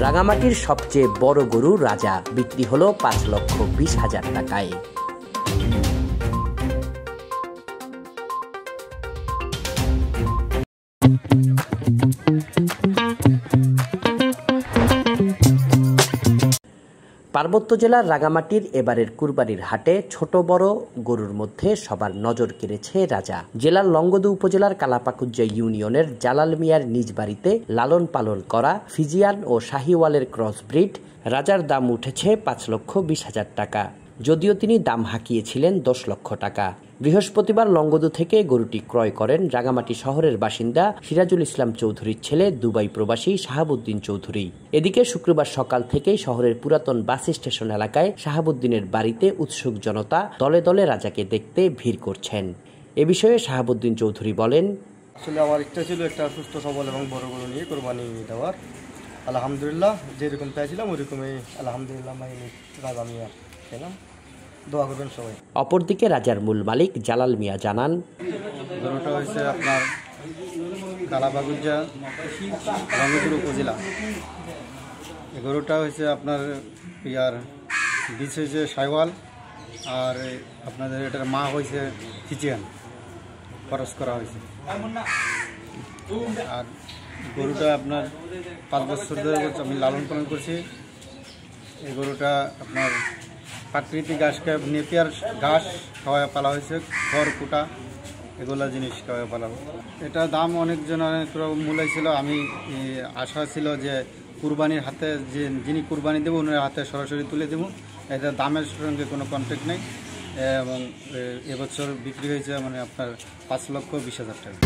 রাঙামাটির সবচেয়ে বড় গরু রাজা বিক্রি হলো 5,20,000 টাকায়। পার্বত্য জেলার রাঙামাটির এবারের কুরবানির হাটে ছোট বড় গরুর মধ্যে সবার নজর কেড়েছে রাজা। জেলার লংগদু উপজেলার কালাপাকুজ্জা ইউনিয়নের জালাল মিয়ার নিজ বাড়িতে লালন পালন করা ফিজিয়ান ও শাহিওয়ালের ক্রসব্রিড রাজার দাম উঠেছে 5,20,000 টাকা, যদিও তিনি দাম হাঁকিয়েছিলেন 10 লক্ষ টাকা। বৃহস্পতিবার লংগদু থেকে গরুটি ক্রয় করেন রাঙামাটি শহরের বাসিন্দা সিরাজুল ইসলাম চৌধুরীর ছেলে দুবাই প্রবাসী শাহাবুদ্দিন চৌধুরী। এদিকে শুক্রবার সকাল থেকেই শহরের পুরাতন বাস স্টেশন এলাকায় শাহাবুদ্দিনের বাড়িতে উৎসুক জনতা দলে দলে রাজাকে দেখতে ভিড় করছেন। এ বিষয়ে শাহাবুদ্দিন চৌধুরী বলেন, আসলে আমার ইচ্ছা ছিল একটা সুস্থ সবল এবং বড় গরু নিয়ে কোরবানি দেওয়ার। আলহামদুলিল্লাহ যেরকম চাইছিলাম ওইরকমই আলহামদুলিল্লাহ রাজা মিয়া পেলাম। দোয়া করবেন সবাই। অপরদিকে রাজার মূল মালিক জালাল মিয়া জানান, গরুটা হয়েছে আপনার কালাপাকুজ্জা রংপুর উপজেলা। এই গরুটা হয়েছে আপনার ইয়ার বীজ হয়েছে শাইওয়াল, আর আপনাদের এটার মা হয়েছে ফিজিয়ান, খরচ করা হয়েছে। আর গরুটা আপনার 5 বছর ধরে আমি লালন পালন করছি। এই গরুটা আপনার প্রাকৃতিক ঘাস নেপিয়ার ঘাস খাওয়া পালা হয়েছে, খড় কুটা এগুলো জিনিস খাওয়া পালা। এটা দাম অনেকজন অনেক মূল্য ছিল। আমি আশা ছিল যে কুরবানির হাতে যিনি কুরবানি দেবো ওনার হাতে সরাসরি তুলে দেবো, এটা দামের সঙ্গে কোনো কন্ট্যাক্ট নেই। এবং এবছর বিক্রি হয়েছে আপনার 5,20,000 টাকা।